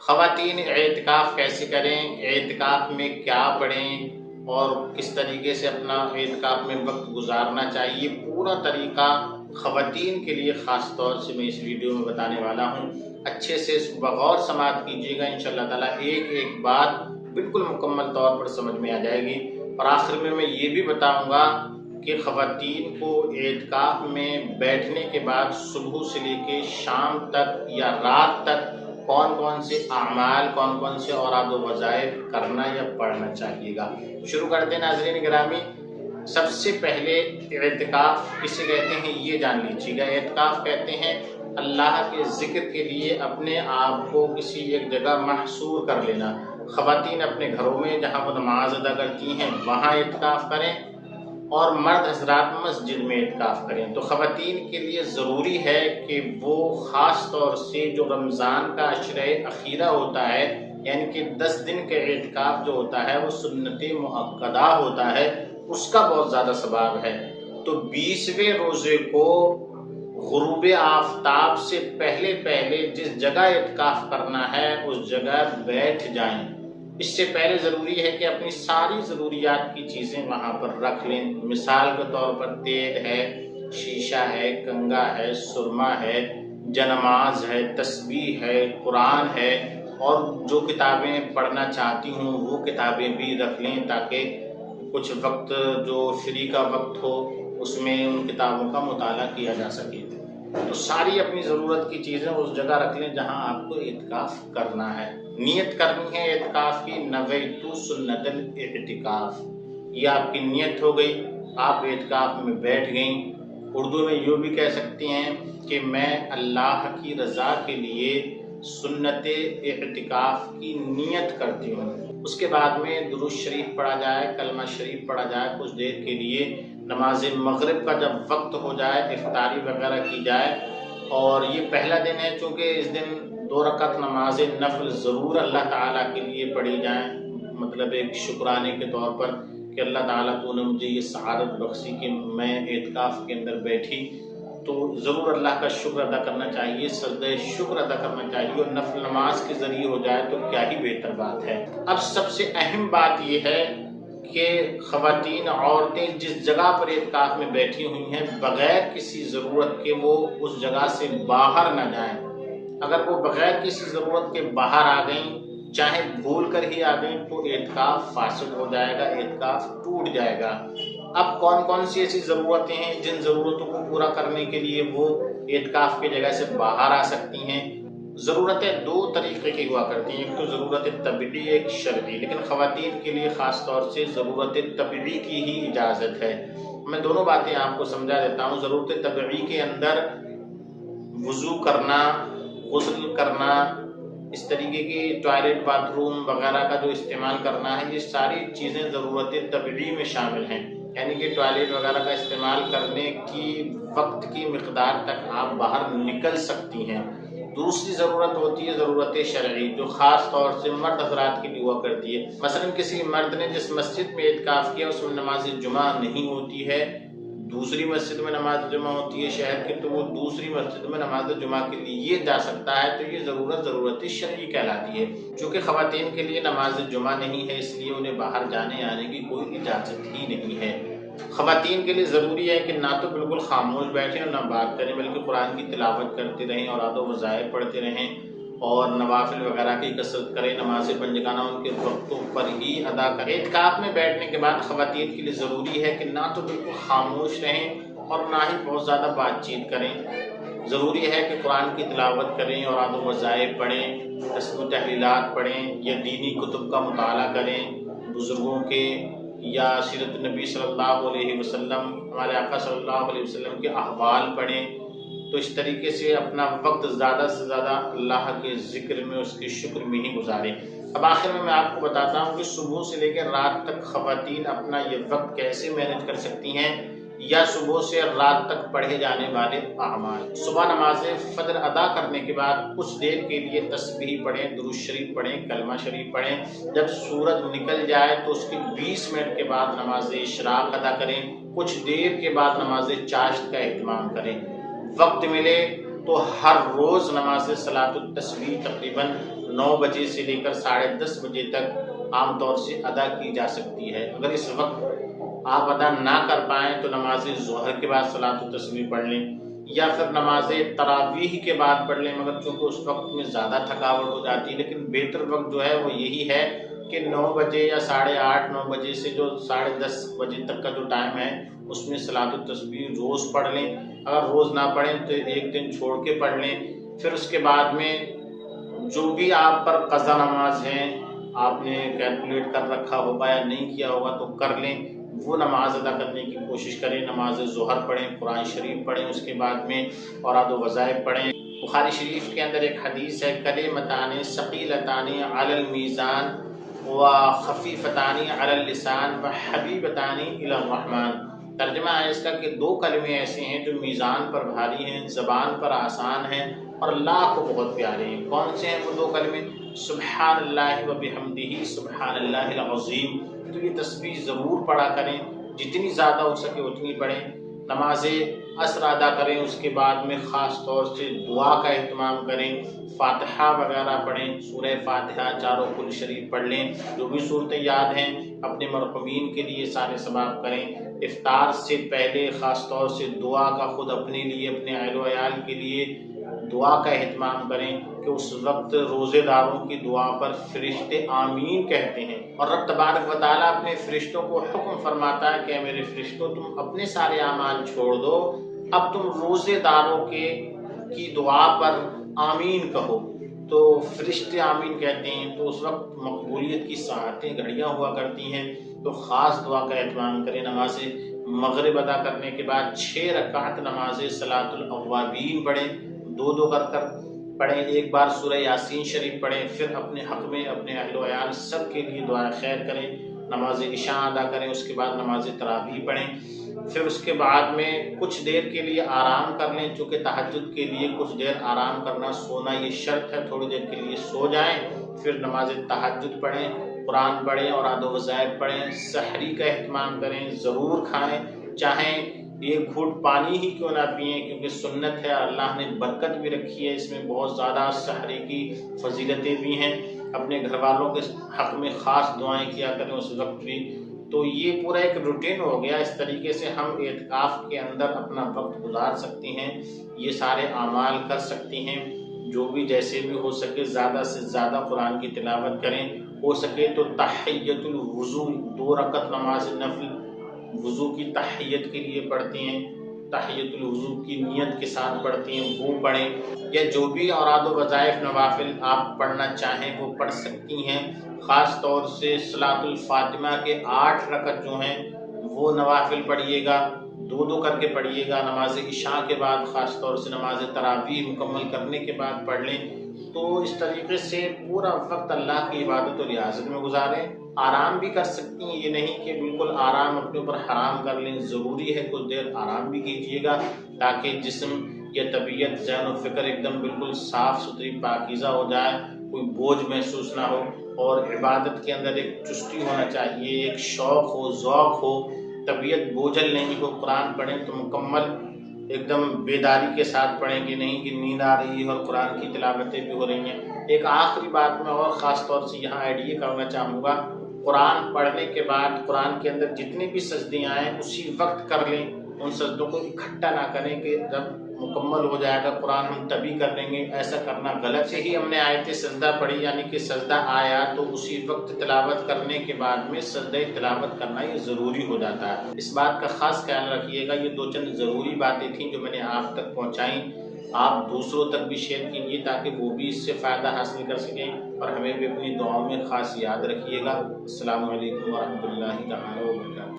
خواتین اعتکاف کیسے کریں، اعتکاف میں کیا پڑھیں اور کس طریقے سے اپنا اعتکاف میں وقت گزارنا چاہیے، پورا طریقہ خواتین کے لیے خاص طور سے میں اس ویڈیو میں بتانے والا ہوں۔ اچھے سے اس بغور سماعت کیجیے گا، انشاءاللہ تعالیٰ ایک ایک بات بالکل مکمل طور پر سمجھ میں آ جائے گی۔ اور آخر میں یہ بھی بتاؤں گا کہ خواتین کو اعتکاف میں بیٹھنے کے بعد صبح سے لے کے شام تک یا رات تک کون کون سے اعمال، کون کون سے اوراد و وظائف کرنا یا پڑھنا چاہیے گا۔ شروع کرتے ہیں ناظرین گرامی۔ سب سے پہلے اعتکاف کسے کہتے ہیں یہ جان لیجیے گا۔ اعتکاف کہتے ہیں اللہ کے ذکر کے لیے اپنے آپ کو کسی ایک جگہ محصور کر لینا۔ خواتین اپنے گھروں میں جہاں وہ نماز ادا کرتی ہیں وہاں اعتکاف کریں، اور مرد حضرات مسجد میں اعتکاف کریں۔ تو خواتین کے لیے ضروری ہے کہ وہ خاص طور سے جو رمضان کا عشرہ اخیرہ ہوتا ہے، یعنی کہ 10 دن کے اعتکاف جو ہوتا ہے وہ سنت مؤکدہ ہوتا ہے، اس کا بہت زیادہ ثواب ہے۔ تو 20ویں روزے کو غروب آفتاب سے پہلے جس جگہ اعتکاف کرنا ہے اس جگہ بیٹھ جائیں۔ اس سے پہلے ضروری ہے کہ اپنی ساری ضروریات کی چیزیں وہاں پر رکھ لیں۔ مثال کے طور پر تیل ہے، شیشہ ہے، کنگا ہے، سرما ہے، جنماز ہے، تسبیح ہے، قرآن ہے، اور جو کتابیں پڑھنا چاہتی ہوں وہ کتابیں بھی رکھ لیں تاکہ کچھ وقت جو فری کا وقت ہو اس میں ان کتابوں کا مطالعہ کیا جا سکے۔ تو ساری اپنی ضرورت کی چیزیں اس جگہ رکھ لیں جہاں آپ کو اعتکاف کرنا ہے۔ نیت کرنی ہے اعتکاف کی، نویت سنت الاعتکاف، یہ آپ کی نیت ہو گئی، آپ اعتکاف میں بیٹھ گئیں۔ اردو میں یوں بھی کہہ سکتی ہیں کہ میں اللہ کی رضا کے لیے سنت اعتکاف کی نیت کرتی ہوں۔ اس کے بعد میں درود شریف پڑھا جائے، کلمہ شریف پڑھا جائے، کچھ دیر کے لیے نماز مغرب کا جب وقت ہو جائے افطاری وغیرہ کی جائے۔ اور یہ پہلا دن ہے، چونکہ اس دن 2 رکعت نماز نفل ضرور اللہ تعالیٰ کے لیے پڑھی جائیں، مطلب ایک شکرانے کے طور پر کہ اللہ تعالیٰ تو نے مجھے یہ سعادت بخشی کہ میں اعتکاف کے اندر بیٹھی، تو ضرور اللہ کا شکر ادا کرنا چاہیے، سجدہ شکر ادا کرنا چاہیے، اور نفل نماز کے ذریعے ہو جائے تو کیا ہی بہتر بات ہے۔ اب سب سے اہم بات یہ ہے کہ خواتین عورتیں جس جگہ پر اعتکاف میں بیٹھی ہوئی ہیں بغیر کسی ضرورت کے وہ اس جگہ سے باہر نہ جائیں۔ اگر وہ بغیر کسی ضرورت کے باہر آ گئیں، چاہے بھول کر ہی آ گئیں، تو اعتکاف فاسد ہو جائے گا، اعتکاف ٹوٹ جائے گا۔ اب کون کون سی ایسی ضرورتیں ہیں جن ضرورتوں کو پورا کرنے کے لیے وہ اعتکاف کی جگہ سے باہر آ سکتی ہیں؟ ضرورتیں 2 طریقے کی ہوا کرتی ہیں، ایک تو ضرورت طبعی، ایک شرعی، لیکن خواتین کے لیے خاص طور سے ضرورت طبعی کی ہی اجازت ہے۔ میں دونوں باتیں آپ کو سمجھا دیتا ہوں۔ ضرورت طبعی کے اندر وضو کرنا، غسل کرنا، اس طریقے کی ٹوائلٹ باتھ روم وغیرہ کا جو استعمال کرنا ہے، یہ ساری چیزیں ضرورت طبعی میں شامل ہیں، یعنی کہ ٹوائلٹ وغیرہ کا استعمال کرنے کی وقت کی مقدار تک آپ باہر نکل سکتی ہیں۔ دوسری ضرورت ہوتی ہے ضرورت شرعی، جو خاص طور سے مرد حضرات کی بھی ہوا کرتی ہے۔ مثلا کسی مرد نے جس مسجد میں اعتکاف کیا اس میں نماز جمعہ نہیں ہوتی ہے، دوسری مسجد میں نماز جمعہ ہوتی ہے شہر کی، تو وہ دوسری مسجد میں نماز جمعہ کے لیے جا سکتا ہے، تو یہ ضرورت شرعی کہلاتی ہے۔ چونکہ خواتین کے لیے نماز جمعہ نہیں ہے، اس لیے انہیں باہر جانے آنے کی کوئی اجازت ہی نہیں ہے۔ خواتین کے لیے ضروری ہے کہ نہ تو بالکل خاموش بیٹھیں اور نہ بات کریں، بلکہ قرآن کی تلاوت کرتے رہیں اور اوراد و وظائف پڑھتے رہیں، اور نوافل وغیرہ کی کثرت کریں، نماز پنجگانہ ان کے وقتوں پر ہی ادا کریں۔ اعتکاف میں بیٹھنے کے بعد خواتین کے لیے ضروری ہے کہ نہ تو بالکل خاموش رہیں اور نہ ہی بہت زیادہ بات چیت کریں۔ ضروری ہے کہ قرآن کی تلاوت کریں، اوراد و وظائف پڑھیں، تسبیح و تحلیلات پڑھیں، یا دینی کتب کا مطالعہ کریں، بزرگوں کے یا سیرت نبی صلی اللہ علیہ وسلم، ہمارے آقا صلی اللہ علیہ وسلم کے احوال پڑھیں۔ تو اس طریقے سے اپنا وقت زیادہ سے زیادہ اللہ کے ذکر میں، اس کے شکر میں ہی گزاریں۔ اب آخر میں آپ کو بتاتا ہوں کہ صبح سے لے کے رات تک خواتین اپنا یہ وقت کیسے مینج کر سکتی ہیں، یا صبح سے رات تک پڑھے جانے والے اعمال۔ صبح نماز فجر ادا کرنے کے بعد کچھ دیر کے لیے تسبیح پڑھیں، درود شریف پڑھیں، کلمہ شریف پڑھیں۔ جب سورج نکل جائے تو اس کے 20 منٹ کے بعد نماز اشراق ادا کریں۔ کچھ دیر کے بعد نماز چاشت کا اہتمام کریں۔ وقت ملے تو ہر روز نماز صلاۃ التسبیح تقریباً 9 بجے سے لے کر 10:30 بجے تک عام طور سے ادا کی جا سکتی ہے۔ اگر اس وقت آپ ادا نہ کر پائیں تو نماز ظہر کے بعد صلاۃ التسبیح پڑھ لیں، یا پھر نماز تراویح کے بعد پڑھ لیں، مگر چونکہ اس وقت میں زیادہ تھکاوٹ ہو جاتی ہے، لیکن بہتر وقت جو ہے وہ یہی ہے کہ 9 بجے یا 8:30 9 بجے سے جو 10:30 بجے تک کا جو ٹائم ہے اس میں صلاۃ التسبیح روز پڑھ لیں۔ اگر روز نہ پڑھیں تو ایک دن چھوڑ کے پڑھ لیں۔ پھر اس کے بعد میں جو بھی آپ پر قضا نماز ہیں، آپ نے کیلکولیٹ کر رکھا ہوگا یا نہیں کیا ہوگا تو کر لیں، وہ نماز ادا کرنے کی کوشش کریں۔ نماز ظہر پڑھیں، قرآن شریف پڑھیں، اس کے بعد میں اوراد و وظائف پڑھیں۔ بخاری شریف کے اندر ایک حدیث ہے، کلمتان ثقیلتان علی المیزان وخفیفتان علی اللسان وحبیبتان الی الرحمن۔ ترجمہ ہے اس کا کہ 2 کلمے ایسے ہیں جو میزان پر بھاری ہیں، زبان پر آسان ہیں اور اللہ کو بہت پیارے ہیں۔ کون سے ہیں وہ 2 کلمے؟ سبحان اللہ وبحمدہ سبحان اللہ العظیم۔ تو یہ تسبیح ضرور پڑھا کریں، جتنی زیادہ ہو سکے اتنی پڑھیں۔ نماز عصر ادا کریں، اس کے بعد میں خاص طور سے دعا کا اہتمام کریں، فاتحہ وغیرہ پڑھیں، سورہ فاتحہ، چاروں کل شریف پڑھ لیں، جو بھی صورتیں یاد ہیں اپنے مرحومین کے لیے سارے ثواب کریں۔ افطار سے پہلے خاص طور سے دعا کا، خود اپنے لیے، اپنے اہل و عیال کے لیے دعا کا اہتمام کریں کہ اس وقت روزے داروں کی دعا پر فرشتے آمین کہتے ہیں، اور رب تبارک و تعالیٰ اپنے فرشتوں کو حکم فرماتا ہے کہ میرے فرشتوں تم اپنے سارے اعمال چھوڑ دو، اب تم روزے داروں کی دعا پر آمین کہو۔ تو فرشتے آمین کہتے ہیں، تو اس وقت مقبولیت کی ساعتیں گھڑیاں ہوا کرتی ہیں، تو خاص دعا کا اہتمام کریں۔ نماز مغرب ادا کرنے کے بعد 6 رکعت نماز صلاۃ الاوابین پڑھیں، 2 کر پڑھیں۔ ایک بار سورہ یاسین شریف پڑھیں، پھر اپنے حق میں، اپنے اہل و عیال سب کے لیے دعائے خیر کریں۔ نماز عشاء ادا کریں، اس کے بعد نماز تراویح پڑھیں، پھر اس کے بعد میں کچھ دیر کے لیے آرام کر لیں، چونکہ تہجد کے لیے کچھ دیر آرام کرنا، سونا یہ شرط ہے، تھوڑی دیر کے لیے سو جائیں، پھر نماز تہجد پڑھیں، قرآن پڑھیں، اوراد و وظائف پڑھیں۔ سحری کا اہتمام کریں، ضرور کھائیں، چاہیں 1 گھونٹ پانی ہی کیوں نہ پئیں، کیونکہ سنت ہے، اللہ نے برکت بھی رکھی ہے اس میں، بہت زیادہ سحری کی فضیلتیں بھی ہیں۔ اپنے گھر والوں کے حق میں خاص دعائیں کیا کریں اس وقت بھی۔ تو یہ پورا ایک روٹین ہو گیا، اس طریقے سے ہم اعتکاف کے اندر اپنا وقت گزار سکتے ہیں، یہ سارے اعمال کر سکتے ہیں۔ جو بھی جیسے بھی ہو سکے زیادہ سے زیادہ قرآن کی تلاوت کریں، ہو سکے تو تحیۃ الوضو 2 رکعت نماز نفل وضو کی تحیت کے لیے پڑھتے ہیں، تحیۃ الوضو کی نیت کے ساتھ پڑھتے ہیں، وہ پڑھیں، یا جو بھی اوراد و وظائف نوافل آپ پڑھنا چاہیں وہ پڑھ سکتی ہیں۔ خاص طور سے صلاۃ الفاطمہ کے 8 رکعت جو ہیں وہ نوافل پڑھیے گا، 2 کر کے پڑھیے گا۔ نماز عشاء کے بعد خاص طور سے نماز تراویح مکمل کرنے کے بعد پڑھ لیں۔ تو اس طریقے سے پورا وقت اللہ کی عبادت و ریاضت میں گزاریں۔ آرام بھی کر سکتی ہیں، یہ نہیں کہ بالکل آرام اپنے اوپر حرام کر لیں، ضروری ہے کچھ دیر آرام بھی کیجیے گا تاکہ جسم یا طبیعت، ذہن و فکر ایک دم بالکل صاف ستھری پاکیزہ ہو جائے، کوئی بوجھ محسوس نہ ہو، اور عبادت کے اندر ایک چستی ہونا چاہیے، ایک شوق ہو، ذوق ہو، طبیعت بوجھل نہیں ہو۔ قرآن پڑھیں تو مکمل ایک دم بیداری کے ساتھ پڑھیں گے، نہیں کہ نیند آ رہی ہے اور قرآن کی تلاوتیں بھی ہو رہی ہیں۔ ایک آخری بات میں اور خاص طور سے یہاں ایڈ یہ کرنا چاہوں گا، قرآن پڑھنے کے بعد قرآن کے اندر جتنے بھی سجدے آئیں اسی وقت کر لیں، ان سجدوں کو اکٹھا نہ کریں کہ جب مکمل ہو جائے گا قرآن ہم تبھی کر لیں گے، ایسا کرنا غلط ہے۔ ہی ہم نے آیت سجدہ پڑھی، یعنی کہ سجدہ آیا تو اسی وقت تلاوت کرنے کے بعد میں سجدہ تلاوت کرنا یہ ضروری ہو جاتا ہے۔ اس بات کا خاص خیال رکھیے گا۔ یہ 2 چند ضروری باتیں تھیں جو میں نے آپ تک پہنچائیں، آپ دوسروں تک بھی شیئر کیجیے تاکہ وہ بھی اس سے فائدہ حاصل کر سکیں، اور ہمیں بھی اپنی دعاؤں میں خاص یاد رکھیے گا۔ السلام علیکم ورحمۃ اللہ تعالیٰ وبرکاتہ۔